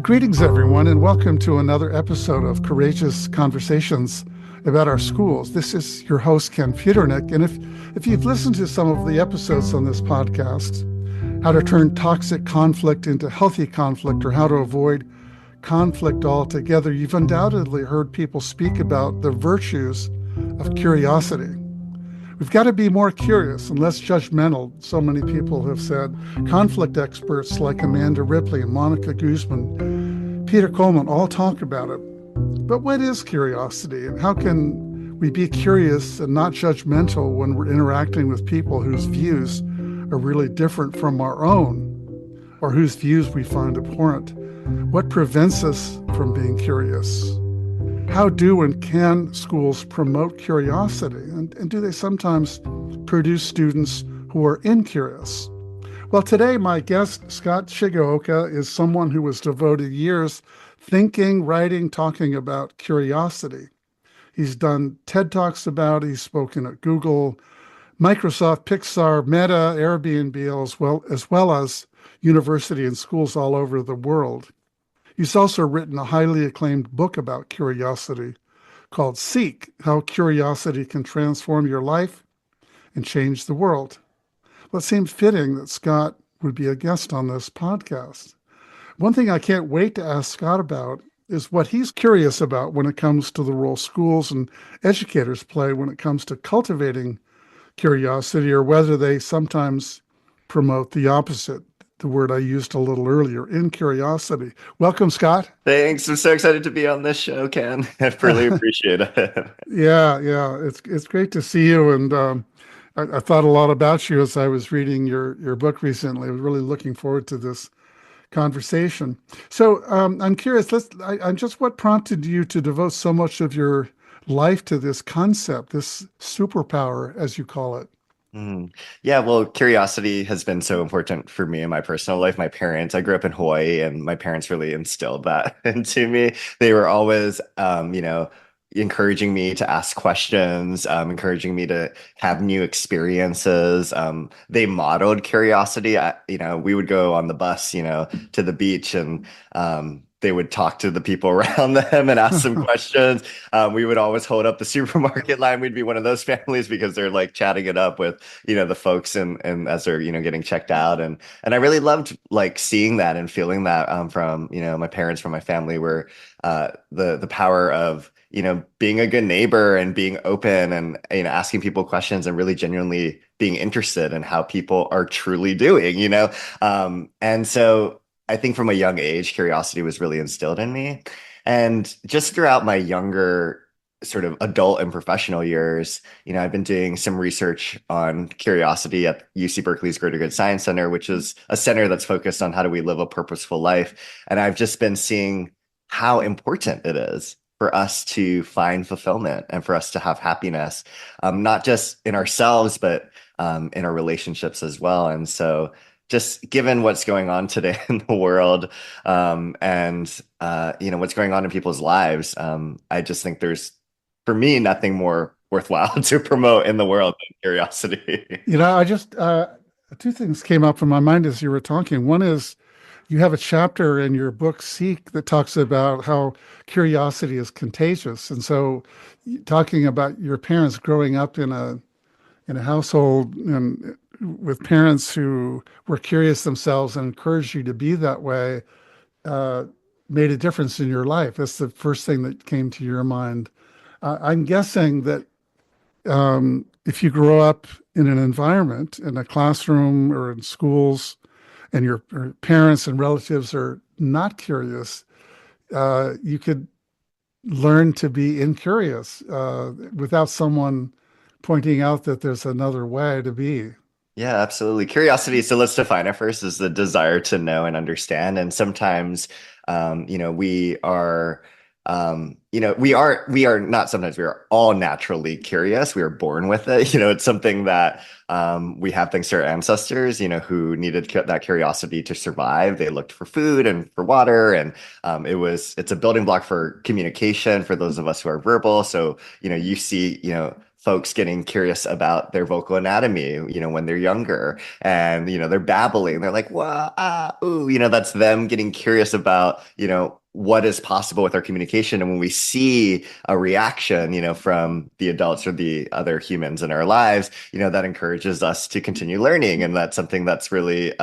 Greetings, everyone, and welcome to another episode of Courageous Conversations about our schools. This is your host, Ken Futernick, and if you've listened to some of the episodes on this podcast, how to turn toxic conflict into healthy conflict or how to avoid conflict altogether, you've undoubtedly heard people speak about the virtues of curiosity. We've got to be more curious and less judgmental, so many people have said. Conflict experts like Amanda Ripley and Monica Guzman, Peter Coleman all talk about it. But what is curiosity, and how can we be curious and not judgmental when we're interacting with people whose views are really different from our own, or whose views we find abhorrent? What prevents us from being curious? How do and can schools promote curiosity? And do they sometimes produce students who are incurious? Well, today my guest, Scott Shigoeka, is someone who has devoted years thinking, writing, talking about curiosity. He's done TED Talks about it. He's spoken at Google, Microsoft, Pixar, Meta, Airbnb, as well as university and schools all over the world. He's also written a highly acclaimed book about curiosity called Seek: How Curiosity Can Transform Your Life and Change the World. Well, it seemed fitting that Scott would be a guest on this podcast. One thing I can't wait to ask Scott about is what he's curious about when it comes to the role schools and educators play when it comes to cultivating curiosity, or whether they sometimes promote the opposite, the word I used a little earlier, incuriosity. Welcome, Scott. Thanks. I'm so excited to be on this show, Ken. I really appreciate it. Yeah. It's great to see you. And I thought a lot about you as I was reading your book recently. I was really looking forward to this conversation. So I'm curious, what prompted you to devote so much of your life to this concept, this superpower, as you call it? Yeah, well, curiosity has been so important for me in my personal life. I grew up in Hawaii, and my parents really instilled that into me. They were always, encouraging me to ask questions, encouraging me to have new experiences. They modeled curiosity. We would go on the bus, to the beach, and they would talk to the people around them and ask them questions. We would always hold up the supermarket line. We'd be one of those families because they're like chatting it up with, the folks and as they're, getting checked out. And I really loved like seeing that and feeling that from, my parents, from my family, where the power of, being a good neighbor and being open and, asking people questions and really genuinely being interested in how people are truly doing, and so I think from a young age, curiosity was really instilled in me. And just throughout my younger sort of adult and professional years, I've been doing some research on curiosity at UC Berkeley's Greater Good Science Center, which is a center that's focused on how do we live a purposeful life. And I've just been seeing how important it is for us to find fulfillment and for us to have happiness, not just in ourselves, but in our relationships as well. And so just given what's going on today in the world, and what's going on in people's lives, I just think there's, for me, nothing more worthwhile to promote in the world than curiosity. I just two things came up in my mind as you were talking. One is you have a chapter in your book Seek that talks about how curiosity is contagious, and so talking about your parents growing up in a household and with parents who were curious themselves and encouraged you to be that way, made a difference in your life. That's the first thing that came to your mind. I'm guessing that if you grow up in an environment, in a classroom or in schools, and your parents and relatives are not curious, you could learn to be incurious without someone pointing out that there's another way to be. Yeah, absolutely. Curiosity. So let's define it first as the desire to know and understand. And sometimes, we are, we are not sometimes, we are all naturally curious. We are born with it. It's something that we have thanks to our ancestors, who needed that curiosity to survive. They looked for food and for water. And it's a building block for communication for those of us who are verbal. So, you see, folks getting curious about their vocal anatomy, when they're younger and, they're babbling. They're like, wow, ah, ooh, that's them getting curious about, what is possible with our communication. And when we see a reaction, from the adults or the other humans in our lives, that encourages us to continue learning. And that's something that's really,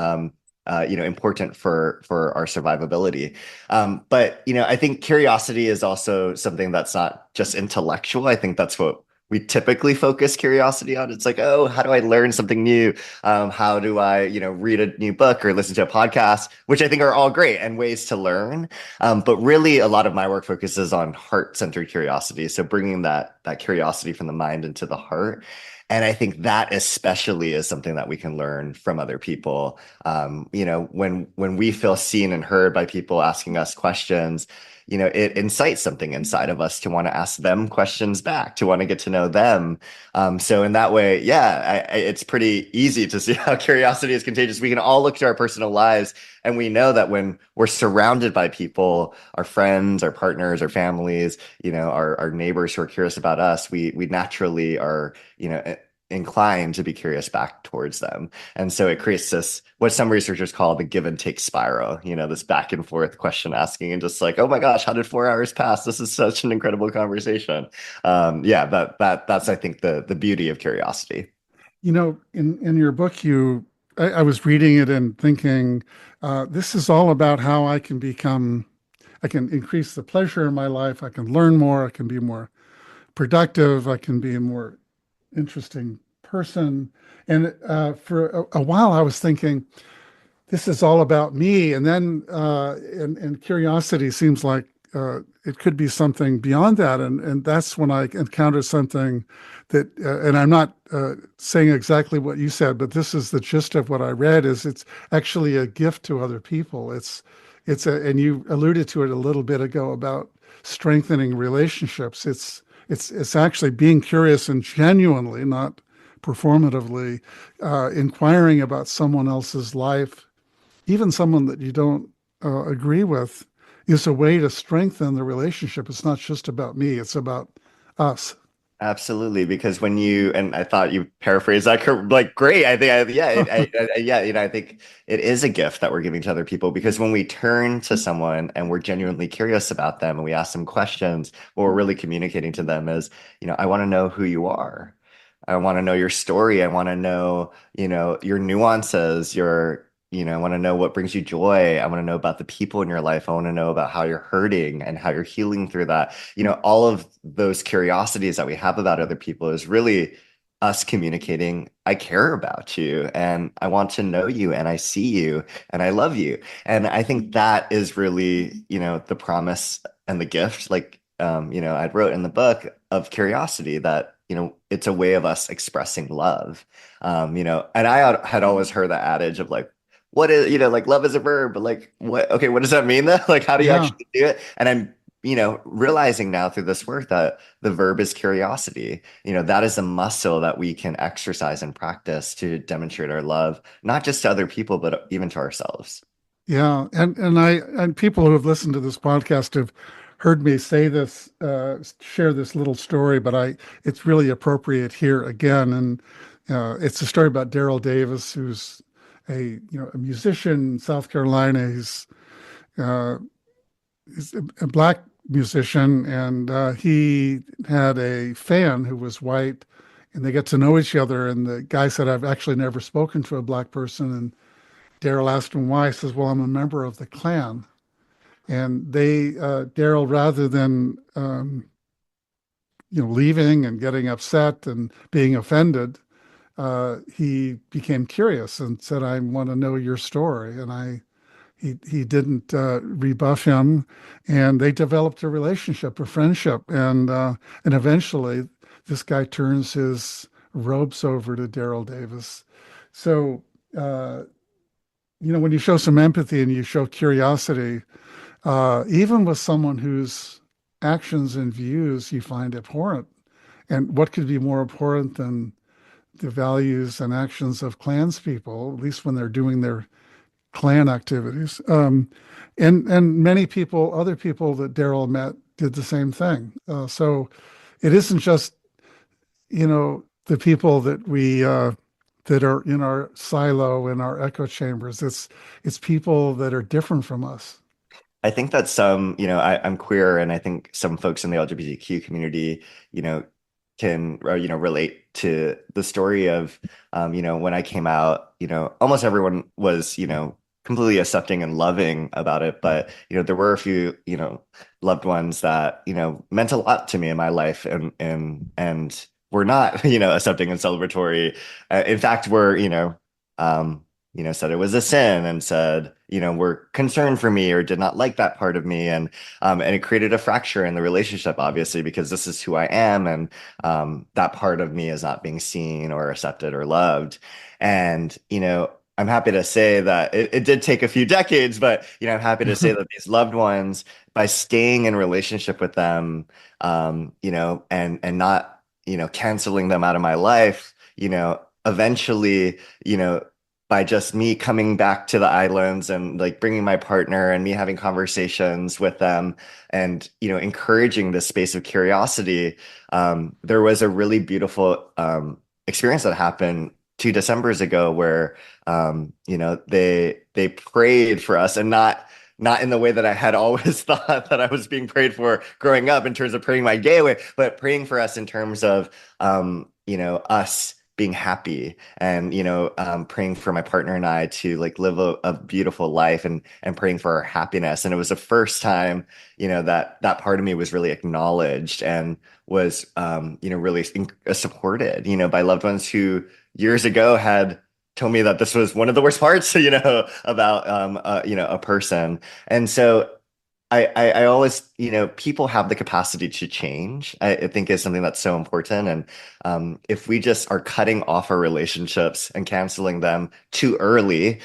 important for our survivability. But I think curiosity is also something that's not just intellectual. I think that's what we typically focus curiosity on. It's like, oh, how do I learn something new? How do I, read a new book or listen to a podcast, which I think are all great and ways to learn. But really, a lot of my work focuses on heart-centered curiosity. So bringing that curiosity from the mind into the heart. And I think that especially is something that we can learn from other people. When we feel seen and heard by people asking us questions, it incites something inside of us to want to ask them questions back, to want to get to know them. So in that way, yeah, it's pretty easy to see how curiosity is contagious. We can all look to our personal lives, and we know that when we're surrounded by people, our friends, our partners, our families, our neighbors who are curious about us, we naturally are, inclined to be curious back towards them. And so it creates this, what some researchers call the give and take spiral, this back and forth question asking and just like, oh my gosh, how did 4 hours pass? This is such an incredible conversation. Yeah, that's, I think, the beauty of curiosity. In your book, I was reading it and thinking, this is all about how I can increase the pleasure in my life. I can learn more. I can be more productive. I can be a more interesting person. And for a while, I was thinking, this is all about me. And then, and curiosity seems like it could be something beyond that. And that's when I encountered something that, and I'm not saying exactly what you said, but this is the gist of what I read, is it's actually a gift to other people. And you alluded to it a little bit ago about strengthening relationships. It's actually being curious and genuinely, not performatively, inquiring about someone else's life, even someone that you don't agree with, is a way to strengthen the relationship. It's not just about me, it's about us. Absolutely, because and I thought you paraphrased that like great. I think, yeah, I think it is a gift that we're giving to other people, because when we turn to someone and we're genuinely curious about them and we ask them questions, what we're really communicating to them is, I want to know who you are. I want to know your story. I want to know, your nuances, I want to know what brings you joy. I want to know about the people in your life. I want to know about how you're hurting and how you're healing through that. All of those curiosities that we have about other people is really us communicating, I care about you and I want to know you and I see you and I love you. And I think that is really, the promise and the gift, like, I wrote in the book of curiosity that, it's a way of us expressing love. And I had always heard the adage of like, what is, like love is a verb, but like, okay, what does that mean though? Like, how do you Yeah. actually do it? And I'm, realizing now through this work that the verb is curiosity. That is a muscle that we can exercise and practice to demonstrate our love, not just to other people, but even to ourselves. Yeah. And people who have listened to this podcast have heard me say this, share this little story, but it's really appropriate here again. And it's a story about Daryl Davis, who's a musician in South Carolina. Uh, he's a black musician, and he had a fan who was white, and they get to know each other. And the guy said, "I've actually never spoken to a black person." And Daryl asked him why. He says, "Well, I'm a member of the Klan." And Daryl, rather than leaving and getting upset and being offended, he became curious and said, "I want to know your story." And he didn't rebuff him, and they developed a relationship, a friendship, and eventually this guy turns his ropes over to Daryl Davis. So when you show some empathy and you show curiosity, even with someone whose actions and views you find abhorrent, and what could be more abhorrent than the values and actions of Klanspeople, at least when they're doing their Klan activities. And many people, other people that Daryl met, did the same thing. So it isn't just, the people that we that are in our silo, in our echo chambers. It's people that are different from us. I think that I'm queer, and I think some folks in the LGBTQ community, you know, can, relate to the story of, when I came out, almost everyone was, completely accepting and loving about it. But, there were a few, loved ones that, meant a lot to me in my life, and were not, accepting and celebratory. In fact, were, said it was a sin, and said, were concerned for me or did not like that part of me. And it created a fracture in the relationship, obviously, because this is who I am. And that part of me is not being seen or accepted or loved. And, I'm happy to say that it did take a few decades, but, I'm happy to say that these loved ones, by staying in relationship with them, and not, canceling them out of my life, eventually, by just me coming back to the islands and like bringing my partner and me having conversations with them, and encouraging this space of curiosity, there was a really beautiful experience that happened 2 Decembers ago, where they prayed for us, and not in the way that I had always thought that I was being prayed for growing up, in terms of praying my gay way, but praying for us in terms of us being happy, and praying for my partner and I to like live a beautiful life, and praying for our happiness. And it was the first time that part of me was really acknowledged, and was really supported by loved ones who years ago had told me that this was one of the worst parts about a person. And so I always, people have the capacity to change, I think is something that's so important. And if we just are cutting off our relationships and canceling them too early,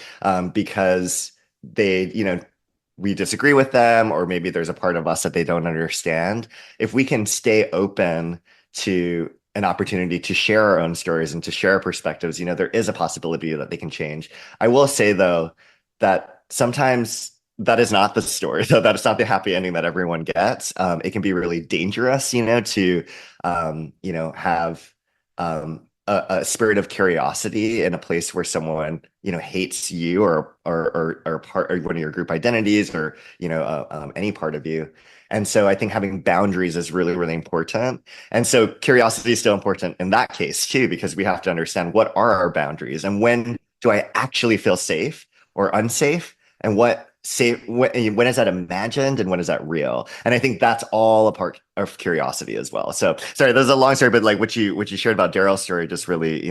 because we disagree with them, or maybe there's a part of us that they don't understand, if we can stay open to an opportunity to share our own stories and to share our perspectives, there is a possibility that they can change. I will say, though, that sometimes that is not the story. So that is not the happy ending that everyone gets. It can be really dangerous, to, have a spirit of curiosity in a place where someone, hates you, or part, or one of your group identities, or, any part of you. And so I think having boundaries is really, really important. And so curiosity is still important in that case too, because we have to understand, what are our boundaries, and when do I actually feel safe or unsafe, and when is that imagined and when is that real? And I think that's all a part of curiosity as well. So sorry, there's a long story, but like what you shared about Daryl's story just really,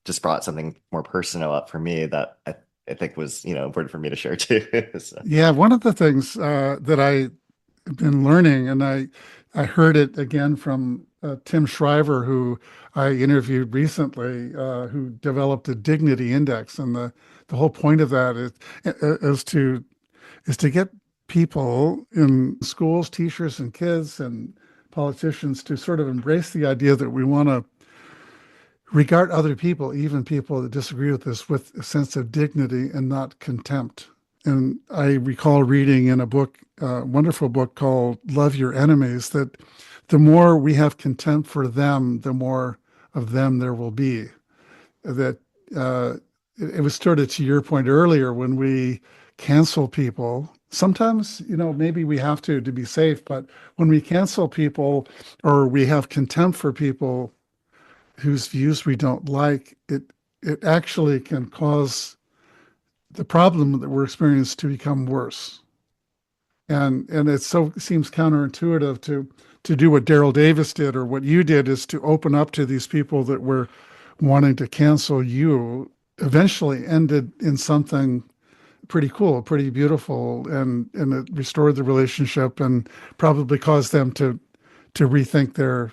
just brought something more personal up for me that I think was, important for me to share too. So. Yeah, one of the things that I've been learning, and I heard it again from Tim Shriver, who I interviewed recently, who developed a dignity index, and the whole point of that is to get people in schools, teachers and kids and politicians, to sort of embrace the idea that we want to regard other people, even people that disagree with us, with a sense of dignity and not contempt. And I recall reading in a book, a wonderful book called Love Your Enemies, that the more we have contempt for them, the more of them there will be. That it was sort of to your point earlier, when we cancel people, sometimes, maybe we have to be safe, but when we cancel people, or we have contempt for people whose views we don't like, it actually can cause the problem that we're experiencing to become worse. And it seems counterintuitive to do what Daryl Davis did, or what you did, is to open up to these people that were wanting to cancel you. Eventually ended in something pretty cool, pretty beautiful, and it restored the relationship, and probably caused them to rethink their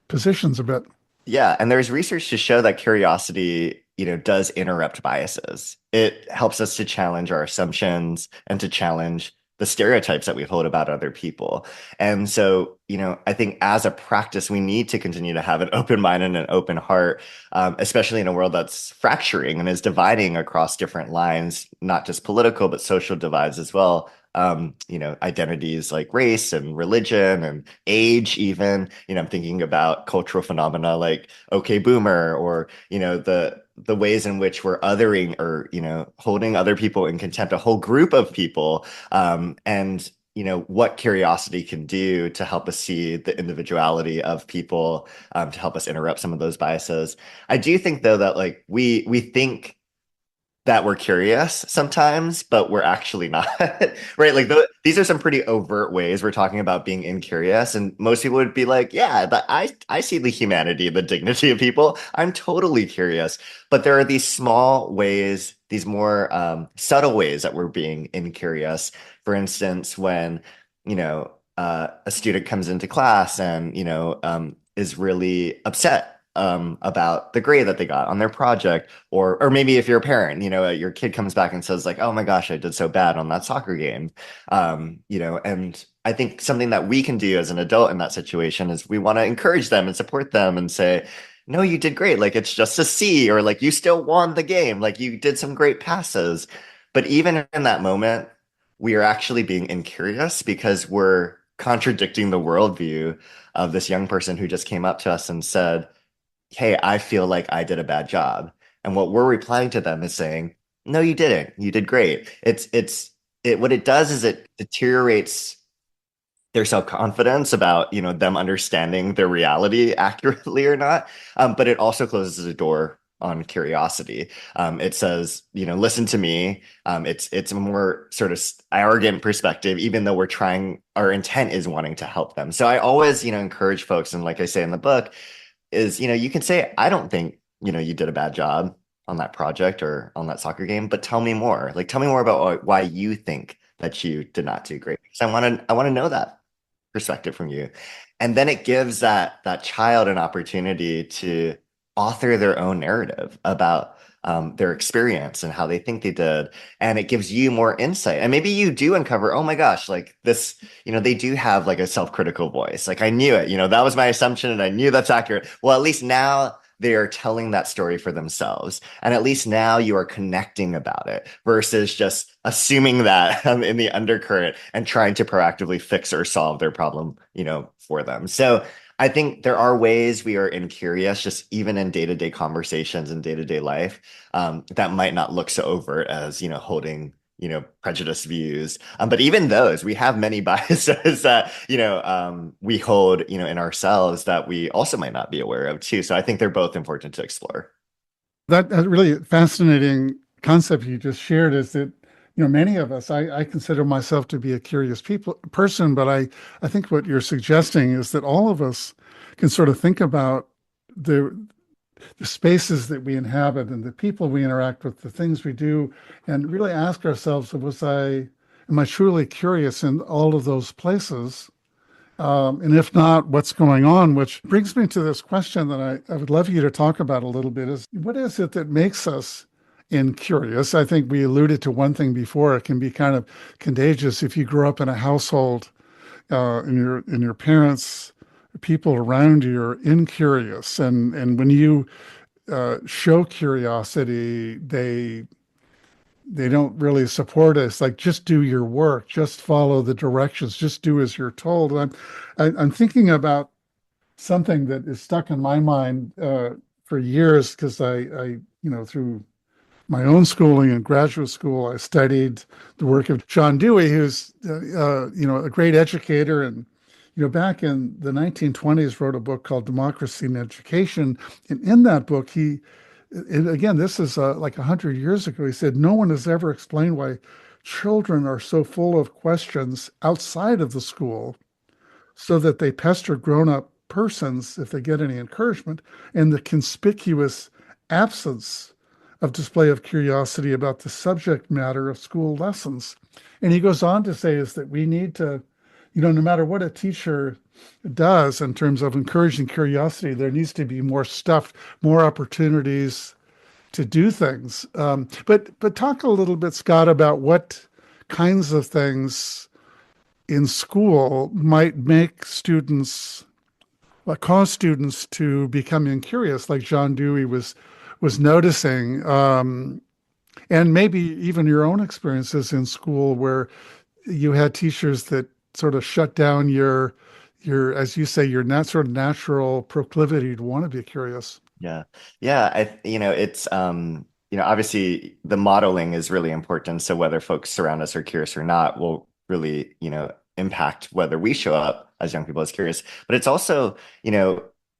positions a bit. Yeah, and there's research to show that curiosity, does interrupt biases. It helps us to challenge our assumptions, and to challenge the stereotypes that we hold about other people. And so, I think as a practice, we need to continue to have an open mind and an open heart, especially in a world that's fracturing and is dividing across different lines, not just political, but social divides as well. identities like race and religion and age, even. I'm thinking about cultural phenomena like okay boomer, or the ways in which we're othering or holding other people in contempt, a whole group of people, and what curiosity can do to help us see the individuality of people, to help us interrupt some of those biases. I do think though that like we think that we're curious sometimes, but we're actually not, right? Like these are some pretty overt ways we're talking about being incurious, and most people would be like, "Yeah, but I see the humanity, the dignity of people. I'm totally curious." But there are these small ways, these more subtle ways that we're being incurious. For instance, when a student comes into class and is really upset about the grade that they got on their project, or maybe if you're a parent, your kid comes back and says like, "Oh my gosh, I did so bad on that soccer game," and I think something that we can do as an adult in that situation is we want to encourage them and support them and say, "No, you did great. Like it's just a C, or like you still won the game. Like you did some great passes." But even in that moment, we are actually being incurious because we're contradicting the worldview of this young person who just came up to us and said, "Hey, I feel like I did a bad job." And what we're replying to them is saying, "No, you didn't. You did great." What it does is it deteriorates their self-confidence about, them understanding their reality accurately or not. But it also closes the door on curiosity. It says, listen to me. It's a more sort of arrogant perspective, even though our intent is wanting to help them. So I always, encourage folks, and like I say in the book, is you can say, "I don't think you did a bad job on that project or on that soccer game, but tell me more. Like tell me more about why you think that you did not do great, because I want to know that perspective from you." And then it gives that child an opportunity to author their own narrative about their experience and how they think they did. And it gives you more insight. And maybe you do uncover, "Oh my gosh, like this, they do have like a self-critical voice. Like I knew it, that was my assumption and I knew that's accurate." Well, at least now they are telling that story for themselves. And at least now you are connecting about it versus just assuming that in the undercurrent and trying to proactively fix or solve their problem, for them. So I think there are ways we are incurious, just even in day-to-day conversations and day-to-day life, that might not look so overt as, holding, prejudiced views. But even those, we have many biases that, we hold, in ourselves that we also might not be aware of too. So I think they're both important to explore. That really fascinating concept you just shared is that, many of us, I consider myself to be a curious person, but I think what you're suggesting is that all of us can sort of think about the the spaces that we inhabit and the people we interact with, the things we do, and really ask ourselves, am I truly curious in all of those places? And if not, what's going on? Which brings me to this question that I would love you to talk about a little bit is what is it that makes us incurious? I think we alluded to one thing before. It can be kind of contagious if you grow up in a household and your parents, people around you are incurious. And when you show curiosity, they don't really support us. Like, just do your work, just follow the directions, just do as you're told. I'm thinking about something that is stuck in my mind for years because through my own schooling and graduate school, I studied the work of John Dewey, who's a great educator, and back in the 1920s wrote a book called Democracy in Education, and in that book and again, this is like 100 years ago. He said, "No one has ever explained why children are so full of questions outside of the school so that they pester grown-up persons if they get any encouragement, and the conspicuous absence of display of curiosity about the subject matter of school lessons." And he goes on to say is that we need to, no matter what a teacher does in terms of encouraging curiosity, there needs to be more stuff, more opportunities to do things. But talk a little bit, Scott, about what kinds of things in school might make students, cause students to become incurious, like John Dewey was noticing, and maybe even your own experiences in school where you had teachers that sort of shut down your, as you say, your sort of natural proclivity to want to be curious. Yeah. Yeah. It's, obviously the modeling is really important. So whether folks around us are curious or not will really, impact whether we show up as young people as curious. But it's also,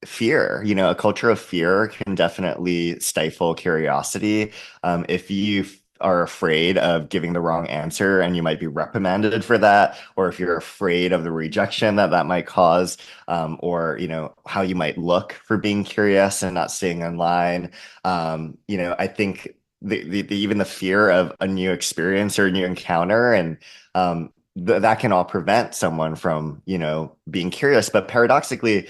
fear, a culture of fear can definitely stifle curiosity. If you are afraid of giving the wrong answer and you might be reprimanded for that, or if you're afraid of the rejection that that might cause, or how you might look for being curious and not staying in line. I think even the fear of a new experience or a new encounter and that can all prevent someone from being curious. But paradoxically,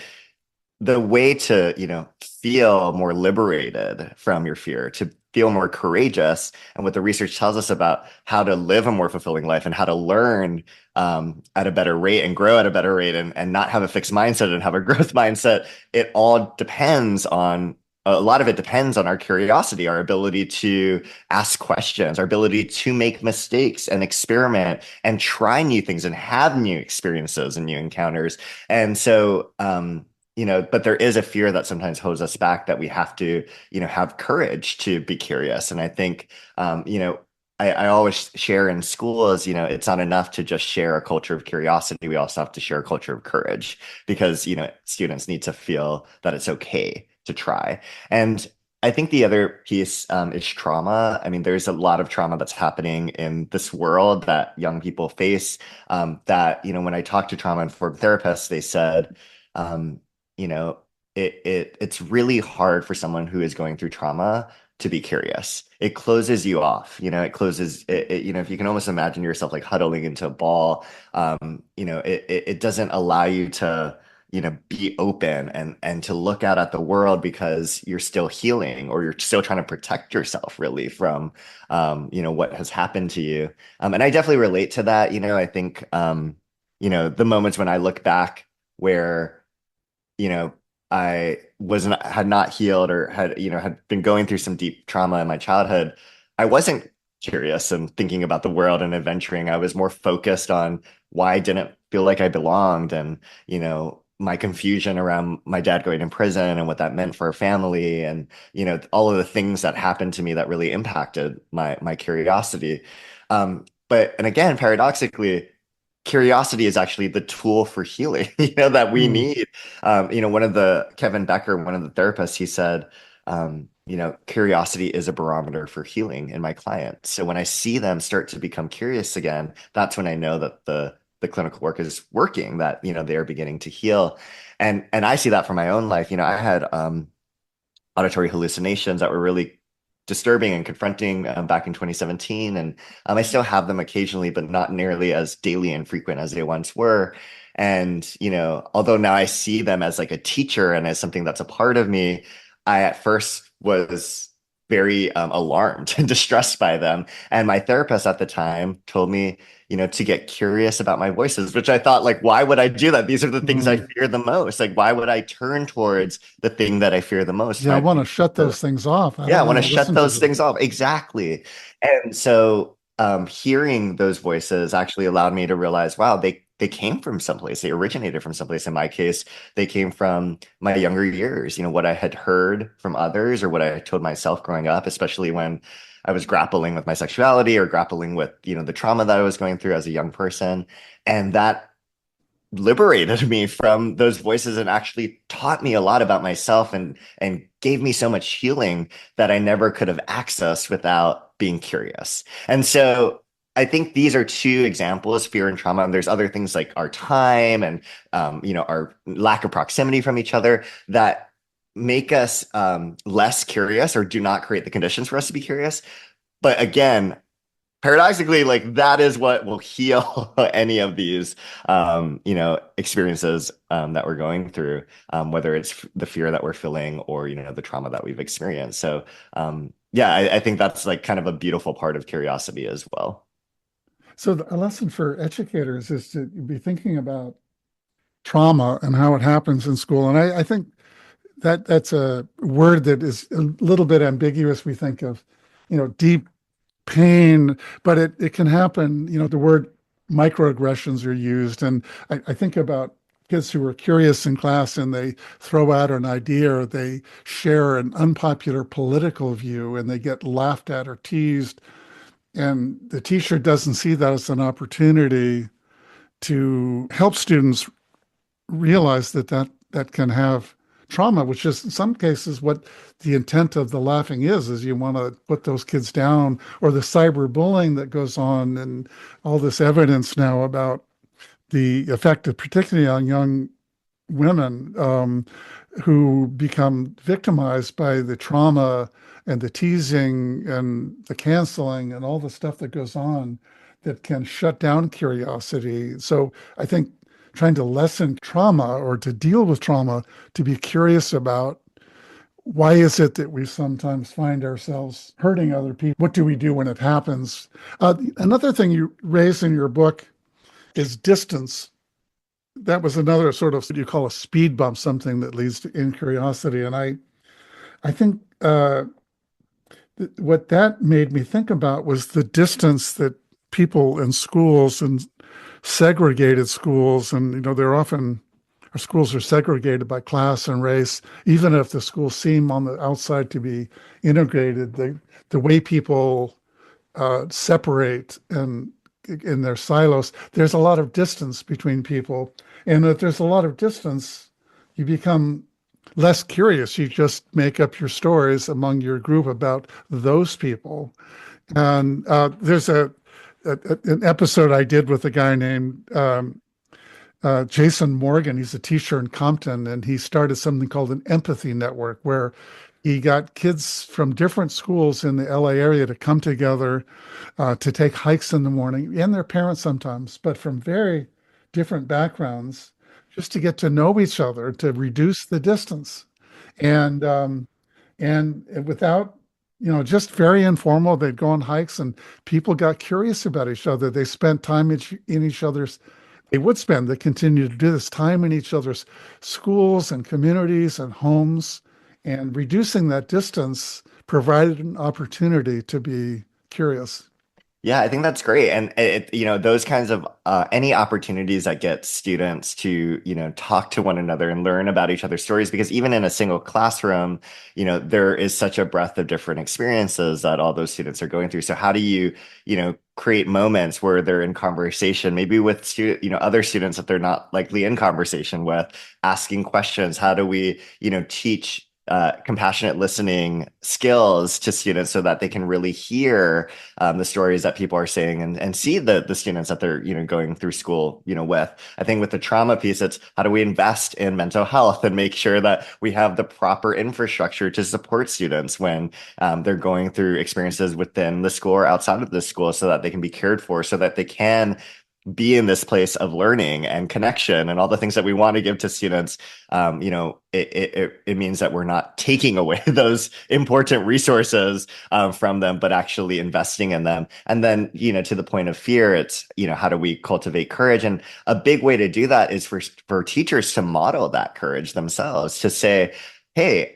the way to feel more liberated from your fear, to feel more courageous, and what the research tells us about how to live a more fulfilling life and how to learn at a better rate and grow at a better rate, and not have a fixed mindset and have a growth mindset, it all depends on a lot of it depends on our curiosity, our ability to ask questions, our ability to make mistakes and experiment and try new things and have new experiences and new encounters. And so but there is a fear that sometimes holds us back, that we have to have courage to be curious. And I think I always share in schools, it's not enough to just share a culture of curiosity. We also have to share a culture of courage, because students need to feel that it's okay to try. And I think the other piece is trauma. I mean, there's a lot of trauma that's happening in this world that young people face. That when I talked to trauma-informed therapists, they said, um, you know, it's really hard for someone who is going through trauma to be curious. It closes you off. It closes if you can almost imagine yourself like huddling into a ball, it doesn't allow you to be open and to look out at the world, because you're still healing, or you're still trying to protect yourself really from what has happened to you. And I definitely relate to that. I think the moments when I look back where I wasn't had not healed, or had been going through some deep trauma in my childhood, I wasn't curious and thinking about the world and adventuring. I was more focused on why I didn't feel like I belonged, and my confusion around my dad going in prison and what that meant for our family, and all of the things that happened to me that really impacted my curiosity. And again, paradoxically, curiosity is actually the tool for healing, that we Mm. need. Kevin Becker, one of the therapists, he said, curiosity is a barometer for healing in my clients. So when I see them start to become curious again, that's when I know that the clinical work is working, that, they are beginning to heal. And I see that for my own life. I had auditory hallucinations that were really disturbing and confronting back in 2017. And I still have them occasionally, but not nearly as daily and frequent as they once were. And, although now I see them as like a teacher and as something that's a part of me, I at first was very alarmed and distressed by them. And my therapist at the time told me, to get curious about my voices, which I thought, like, why would I do that? These are the things I Mm. fear the most. Like, why would I turn towards the thing that I fear the most? Yeah, I My want to shut those things off. I Yeah, don't I want want to to shut listen to those them. things off. Exactly. And so hearing those voices actually allowed me to realize, wow, they came from someplace. They originated from someplace. In my case, they came from my younger years, what I had heard from others, or what I told myself growing up, especially when I was grappling with my sexuality, or grappling with, the trauma that I was going through as a young person. And that liberated me from those voices and actually taught me a lot about myself, and gave me so much healing that I never could have accessed without being curious. And so I think these are two examples, fear and trauma. And there's other things like our time and our lack of proximity from each other, that make us less curious, or do not create the conditions for us to be curious. But again, paradoxically, like, that is what will heal any of these experiences that we're going through, whether it's the fear that we're feeling, or the trauma that we've experienced. So yeah, I think that's like kind of a beautiful part of curiosity as well. So a lesson for educators is to be thinking about trauma and how it happens in school. And I think that's a word that is a little bit ambiguous. We think of, deep pain, but it can happen. The word microaggressions are used. And I think about kids who are curious in class and they throw out an idea or they share an unpopular political view and they get laughed at or teased. And the teacher doesn't see that as an opportunity to help students realize that can have trauma, which is in some cases what the intent of the laughing is you want to put those kids down, or the cyberbullying that goes on, and all this evidence now about the effect of particularly on young women who become victimized by the trauma and the teasing and the canceling and all the stuff that goes on that can shut down curiosity. So I think trying to lessen trauma or to deal with trauma, to be curious about why is it that we sometimes find ourselves hurting other people? What do we do when it happens? Another thing you raise in your book is distance. That was another sort of what you call a speed bump, something that leads to incuriosity. And I think what that made me think about was the distance that people in schools and segregated schools, and they're often our schools are segregated by class and race, even if the schools seem on the outside to be integrated. The way people separate and in their silos, there's a lot of distance between people. And if there's a lot of distance, you become less curious. You just make up your stories among your group about those people. And there's an episode I did with a guy named Jason Morgan. He's a teacher in Compton, and he started something called an empathy network, where he got kids from different schools in the LA area to come together to take hikes in the morning, and their parents sometimes, but from very different backgrounds, just to get to know each other, to reduce the distance. And and without, just very informal, they'd go on hikes and people got curious about each other. They spent time in each other's, they continue to do this time in each other's schools and communities and homes. And reducing that distance provided an opportunity to be curious. Yeah, I think that's great. And those kinds of any opportunities that get students to, talk to one another and learn about each other's stories, because even in a single classroom, there is such a breadth of different experiences that all those students are going through. So how do you, create moments where they're in conversation, maybe with other students that they're not likely in conversation with, asking questions? How do we, teach compassionate listening skills to students so that they can really hear the stories that people are saying, and see the students that they're going through school with. I think with the trauma piece, it's how do we invest in mental health and make sure that we have the proper infrastructure to support students when they're going through experiences within the school or outside of the school, so that they can be cared for, so that they can be in this place of learning and connection and all the things that we want to give to students. It means that we're not taking away those important resources from them, but actually investing in them. And then, to the point of fear, it's, how do we cultivate courage? And a big way to do that is for teachers to model that courage themselves, to say, hey,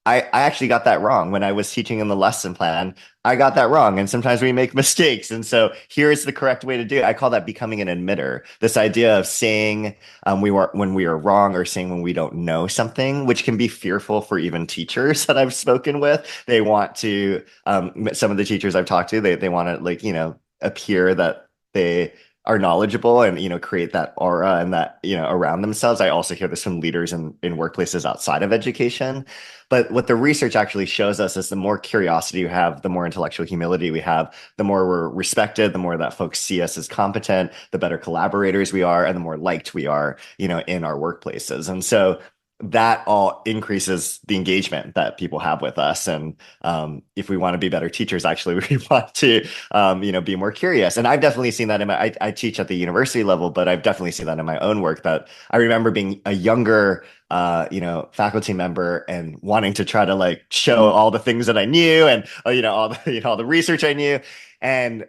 I actually got that wrong when I was teaching in the lesson plan. I got that wrong. And sometimes we make mistakes. And so here's the correct way to do it. I call that becoming an admitter. This idea of saying when we are wrong, or saying when we don't know something, which can be fearful for even teachers that I've spoken with. They want to, some of the teachers I've talked to, they want to appear that they are knowledgeable and create that aura and that around themselves. I also hear this from leaders in workplaces outside of education. But what the research actually shows us is the more curiosity you have, the more intellectual humility we have, the more we're respected, the more that folks see us as competent, the better collaborators we are, and the more liked we are, in our workplaces. And so that all increases the engagement that people have with us. And if we want to be better teachers, actually, we want to, be more curious. And I've definitely seen that I teach at the university level, but I've definitely seen that in my own work. That I remember being a younger, faculty member and wanting to try to show all the things that I knew, and all the all the research I knew, and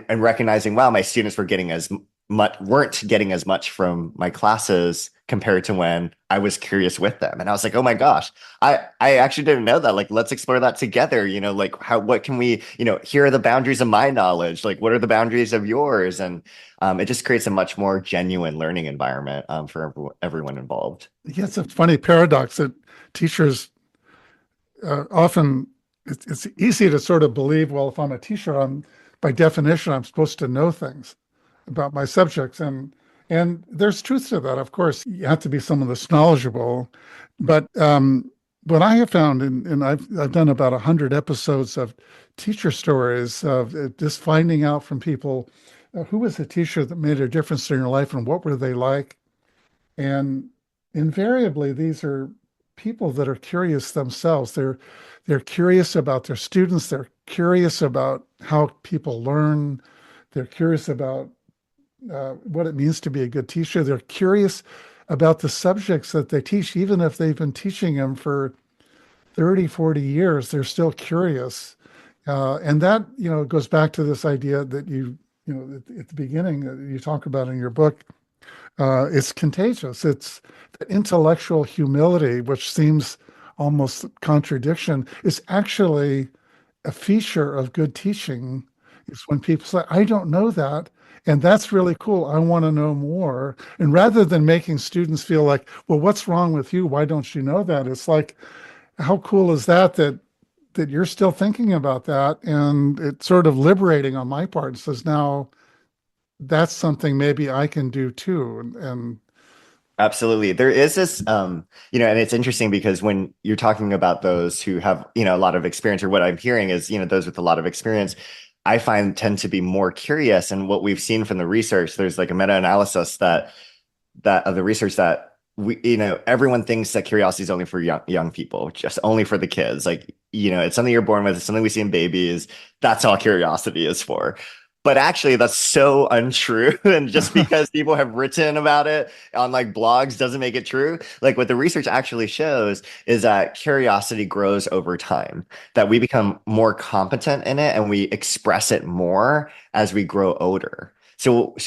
recognizing, wow, my students were getting as weren't getting as much from my classes compared to when I was curious with them. And I was like, oh my gosh, I actually didn't know that. Like, let's explore that together. Like what can we, here are the boundaries of my knowledge. Like, what are the boundaries of yours? And it just creates a much more genuine learning environment for everyone involved. Yeah, it's a funny paradox that teachers often, it's easy to sort of believe, well, if I'm a teacher, by definition, I'm supposed to know things about my subjects. And there's truth to that. Of course, you have to be someone that's knowledgeable. But what I have found, and I've done about 100 episodes of teacher stories of just finding out from people who was a teacher that made a difference in your life and what were they like. And invariably, these are people that are curious themselves. They're curious about their students. They're curious about how people learn. They're curious about what it means to be a good teacher. They're curious about the subjects that they teach, even if they've been teaching them for 30, 40 years, they're still curious. And that, goes back to this idea that at the beginning that you talk about in your book. It's contagious. It's the intellectual humility, which seems almost contradiction, is actually a feature of good teaching. It's when people say, I don't know that. And that's really cool. I want to know more. And rather than making students feel like, well, what's wrong with you? Why don't you know that? It's like, how cool is that you're still thinking about that? And it's sort of liberating on my part. It says, now that's something maybe I can do too. And Absolutely. There is this, and it's interesting because when you're talking about those who have, a lot of experience, or what I'm hearing is, those with a lot of experience, I find tend to be more curious. And what we've seen from the research, there's like a meta-analysis that of the research that everyone thinks that curiosity is only for young people, just only for the kids. Like, it's something you're born with, it's something we see in babies. That's all curiosity is for. But actually, that's so untrue. And just because people have written about it on like blogs doesn't make it true. Like what the research actually shows is that curiosity grows over time, that we become more competent in it and we express it more as we grow older. So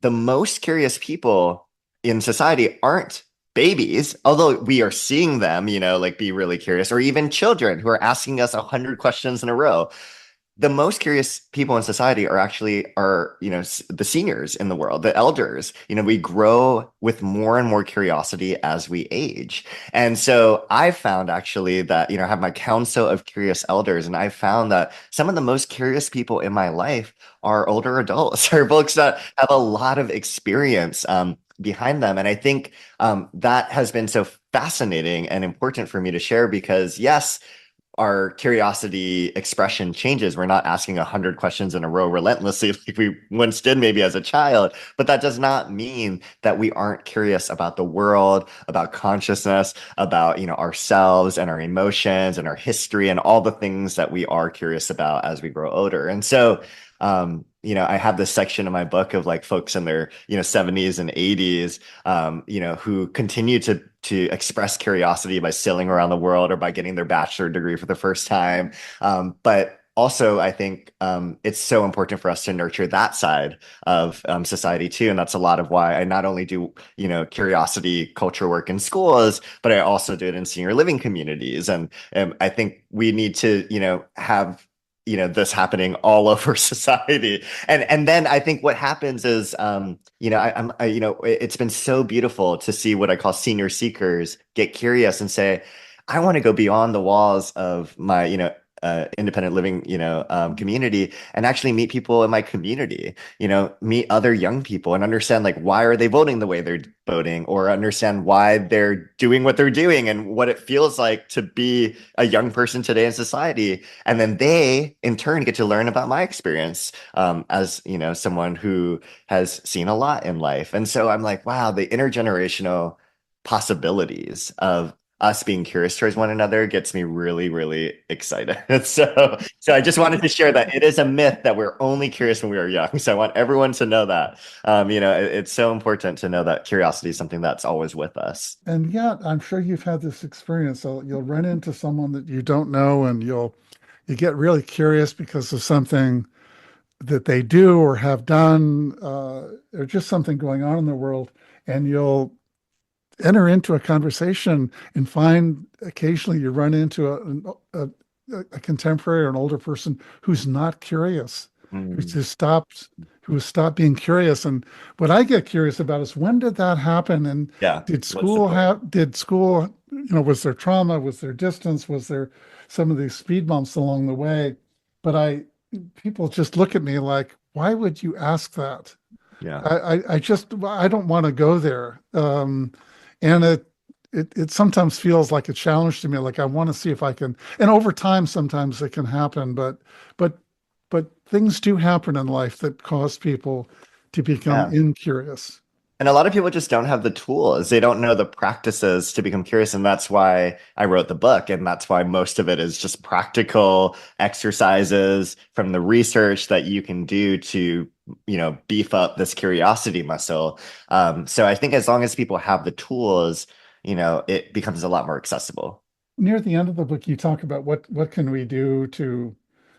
the most curious people in society aren't babies, although we are seeing them, like be really curious, or even children who are asking us 100 questions in a row. The most curious people in society are the seniors in the world, the elders. We grow with more and more curiosity as we age. And so I found actually that, I have my council of curious elders, and I found that some of the most curious people in my life are older adults, are folks that have a lot of experience behind them. And I think that has been so fascinating and important for me to share because, yes, our curiosity expression changes. We're not asking 100 questions in a row relentlessly like we once did maybe as a child, but that does not mean that we aren't curious about the world, about consciousness, about, ourselves and our emotions and our history and all the things that we are curious about as we grow older. And so, I have this section in my book of like folks in their, 70s and 80s, who continue to express curiosity by sailing around the world or by getting their bachelor degree for the first time. But also, I think it's so important for us to nurture that side of society too. And that's a lot of why I not only do, curiosity culture work in schools, but I also do it in senior living communities. And I think we need to, have this happening all over society. And then I think what happens is it's been so beautiful to see what I call senior seekers get curious and say, I want to go beyond the walls of my independent living community and actually meet people in my community, meet other young people and understand like why are they voting the way they're voting, or understand why they're doing what they're doing and what it feels like to be a young person today in society. And then they in turn get to learn about my experience as someone who has seen a lot in life. And so I'm like, wow, the intergenerational possibilities of us being curious towards one another gets me really, really excited. So I just wanted to share that it is a myth that we're only curious when we are young. So I want everyone to know that. It's so important to know that curiosity is something that's always with us. and yet, I'm sure you've had this experience. So you'll run into someone that you don't know, and you get really curious because of something that they do or have done, or just something going on in the world, and you'll enter into a conversation and find occasionally you run into a contemporary or an older person who's not curious, who's Mm. just stopped, who has stopped being curious. And what I get curious about is when did that happen? And Yeah. What's the point? did school, was there trauma? Was there distance? Was there some of these speed bumps along the way? But people just look at me like, why would you ask that? Yeah. I don't want to go there. And it sometimes feels like a challenge to me. Like I want to see if I can, and over time, sometimes it can happen, but, but things do happen in life that cause people to become Yeah. incurious. And a lot of people just don't have the tools. They don't know the practices to become curious. And that's why I wrote the book. And that's why most of it is just practical exercises from the research that you can do to, beef up this curiosity muscle. So I think as long as people have the tools, it becomes a lot more accessible. Near the end of the book, you talk about what can we do to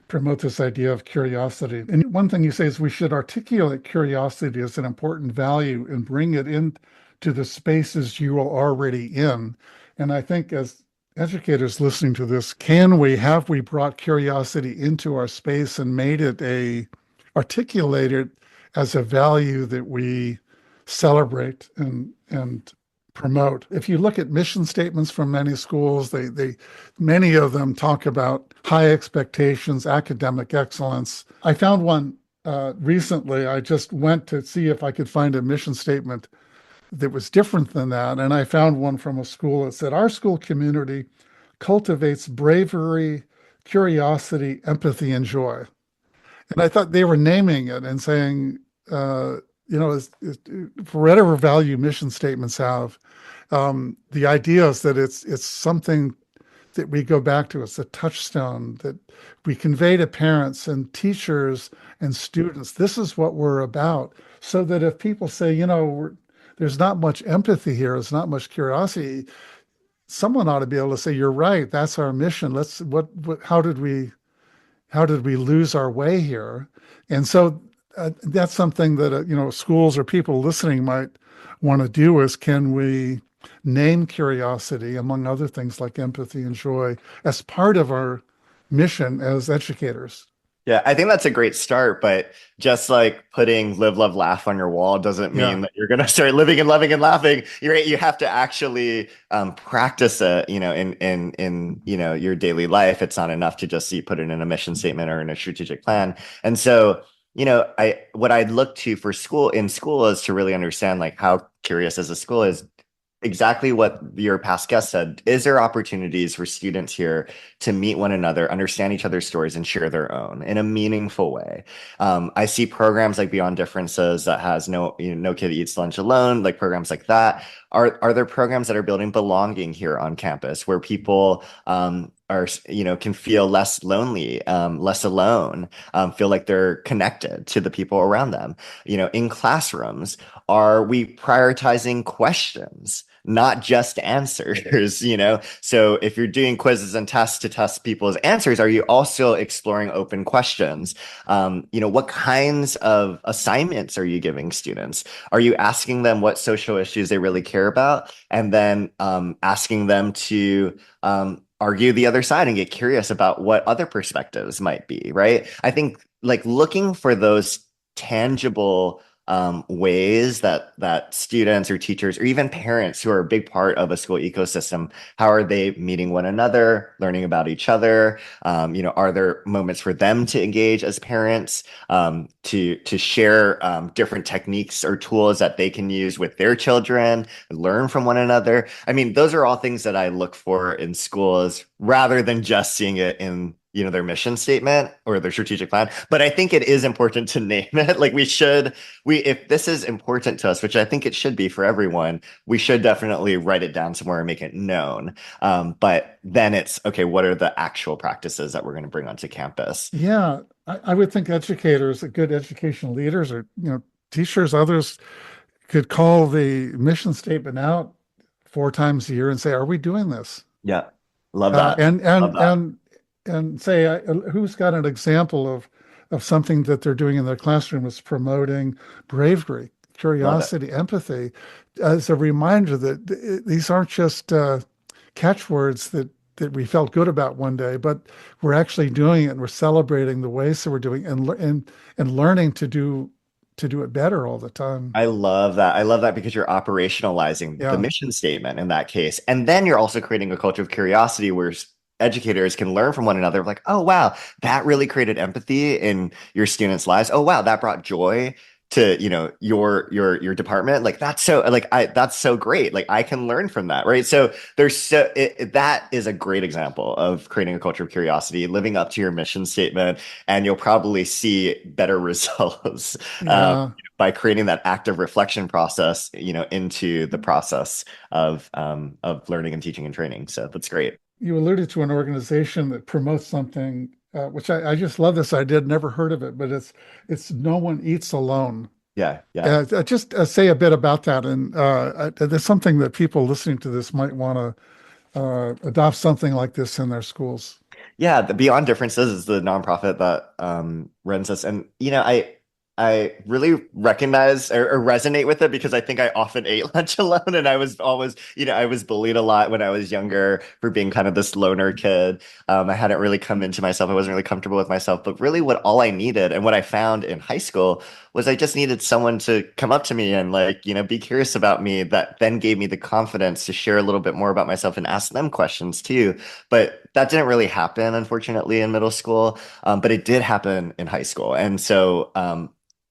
promote this idea of curiosity. And one thing you say is we should articulate curiosity as an important value and bring it into the spaces you are already in. And I think as educators listening to this, have we brought curiosity into our space and made it articulated as a value that we celebrate and promote. If you look at mission statements from many schools, many of them talk about high expectations, academic excellence. I found one recently. I just went to see if I could find a mission statement that was different than that, and I found one from a school that said, "Our school community cultivates bravery, curiosity, empathy, and joy." And I thought they were naming it and saying, for whatever value mission statements have, the idea is that it's something that we go back to. It's a touchstone that we convey to parents and teachers and students. This is what we're about. So that if people say, there's not much empathy here, there's not much curiosity, someone ought to be able to say, "You're right. That's our mission. How did we lose our way here?" And so that's something that schools or people listening might want to do is, can we name curiosity among other things like empathy and joy as part of our mission as educators? Yeah, I think that's a great start, but just like putting live, love, laugh on your wall doesn't Yeah. mean that you're going to start living and loving and laughing. You have to actually practice it, in your daily life. It's not enough to just see put it in a mission statement or in a strategic plan. And so, what I'd look to for school is to really understand like how curious as a school is exactly what your past guest said. Is there opportunities for students here to meet one another, understand each other's stories, and share their own in a meaningful way? I see programs like Beyond Differences that has no kid eats lunch alone, like programs like that. Are there programs that are building belonging here on campus where people are can feel less lonely, less alone, feel like they're connected to the people around them? In classrooms, are we prioritizing questions, not just answers? So if you're doing quizzes and tests to test people's answers, are you also exploring open questions? What kinds of assignments are you giving students? Are you asking them what social issues they really care about, and then asking them to argue the other side and get curious about what other perspectives might be, right? I think like looking for those tangible ways that students or teachers or even parents who are a big part of a school ecosystem, how are they meeting one another, learning about each other? Are there moments for them to engage as parents, to share different techniques or tools that they can use with their children, learn from one another? I mean, those are all things that I look for in schools rather than just seeing it in their mission statement or their strategic plan. But I think it is important to name it. Like if this is important to us, which I think it should be for everyone, we should definitely write it down somewhere and make it known. But then it's okay, what are the actual practices that we're going to bring onto campus? Yeah, I would think educators, good educational leaders, or teachers, others could call the mission statement out 4 times a year and say, "Are we doing this?" Yeah. Love Uh, that. and Love and that. and and say, who's got an example of of something that they're doing in their classroom is promoting bravery, Love it. curiosity, empathy, as a reminder that these aren't just catchwords that we felt good about one day, but we're actually doing it and we're celebrating the ways that we're doing and learning to do it better all the time. I love that. I love that because you're operationalizing the Yeah. mission statement in that case. And then you're also creating a culture of curiosity where educators can learn from one another. Like, oh, wow, that really created empathy in your students' lives. Oh, wow, that brought joy to, your department. Like that's so great. Like I can learn from that, right? So that is a great example of creating a culture of curiosity, living up to your mission statement, and you'll probably see better results. Um, Yeah. by creating that active reflection process, into the process of learning and teaching and training. So that's great. You alluded to an organization that promotes something, which I just love this idea. Never heard of it, but it's No One Eats Alone. Yeah, yeah. Just say a bit about that, and there's something that people listening to this might want to adopt something like this in their schools. Yeah, the Beyond Differences is the nonprofit that runs this, and I really recognize or resonate with it because I think I often ate lunch alone, and I was always, I was bullied a lot when I was younger for being kind of this loner kid. I hadn't really come into myself. I wasn't really comfortable with myself, but really, what all I needed and what I found in high school was I just needed someone to come up to me and like, be curious about me. That then gave me the confidence to share a little bit more about myself and ask them questions too. But that didn't really happen, unfortunately, in middle school. But it did happen in high school. And so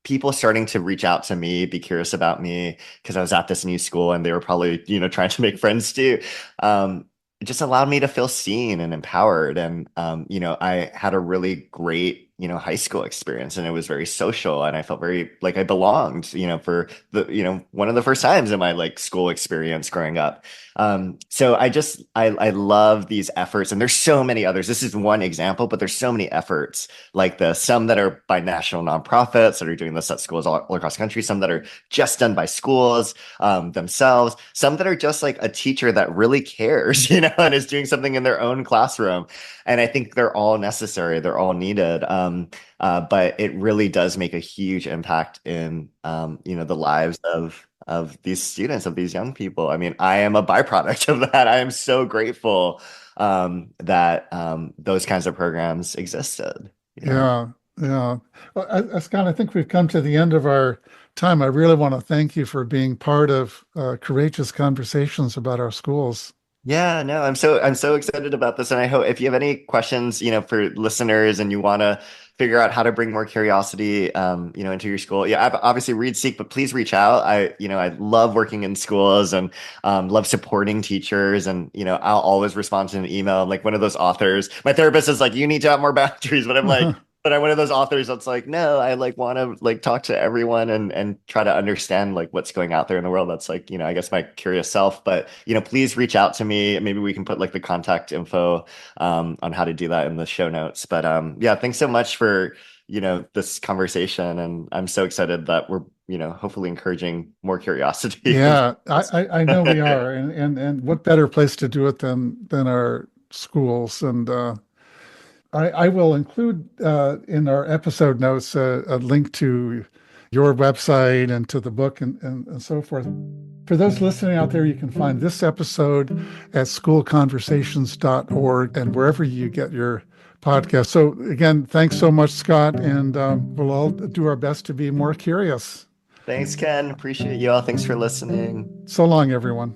people starting to reach out to me, be curious about me because I was at this new school and they were probably, trying to make friends too. It just allowed me to feel seen and empowered. And, I had a really great, high school experience, and it was very social, and I felt very like I belonged, for one of the first times in my like school experience growing up. So I love these efforts, and there's so many others. This is one example, but there's so many efforts like this, some that are by national nonprofits that are doing this at schools all across the country, some that are just done by schools themselves, some that are just like a teacher that really cares, and is doing something in their own classroom. And I think they're all necessary, they're all needed. But it really does make a huge impact in the lives of these students, of these young people. I mean, I am a byproduct of that. I am so grateful that those kinds of programs existed. Yeah, yeah. Well, Scott, I think we've come to the end of our time. I really want to thank you for being part of courageous conversations about our schools. Yeah, no, I'm so excited about this, and I hope if you have any questions, for listeners, and you want to figure out how to bring more curiosity, into your school. Yeah, obviously read, seek, but please reach out. I love working in schools and love supporting teachers, and I'll always respond to an email. I'm like one of those authors. My therapist is like, you need to have more boundaries, but I'm like. But I'm one of those authors that's like, no, I like want to like talk to everyone and try to understand like what's going out there in the world. That's like, I guess my curious self. But please reach out to me. Maybe we can put like the contact info on how to do that in the show notes. But yeah, thanks so much for this conversation, and I'm so excited that we're hopefully encouring more curiosity. Yeah, I know we are, and what better place to do it than our schools? And I will include in our episode notes a link to your website and to the book and so forth. For those listening out there, you can find this episode at schoolconversations.org and wherever you get your podcast. So again, thanks so much, Scott, and we'll all do our best to be more curious. Thanks, Ken. Appreciate you all. Thanks for listening. So long, everyone.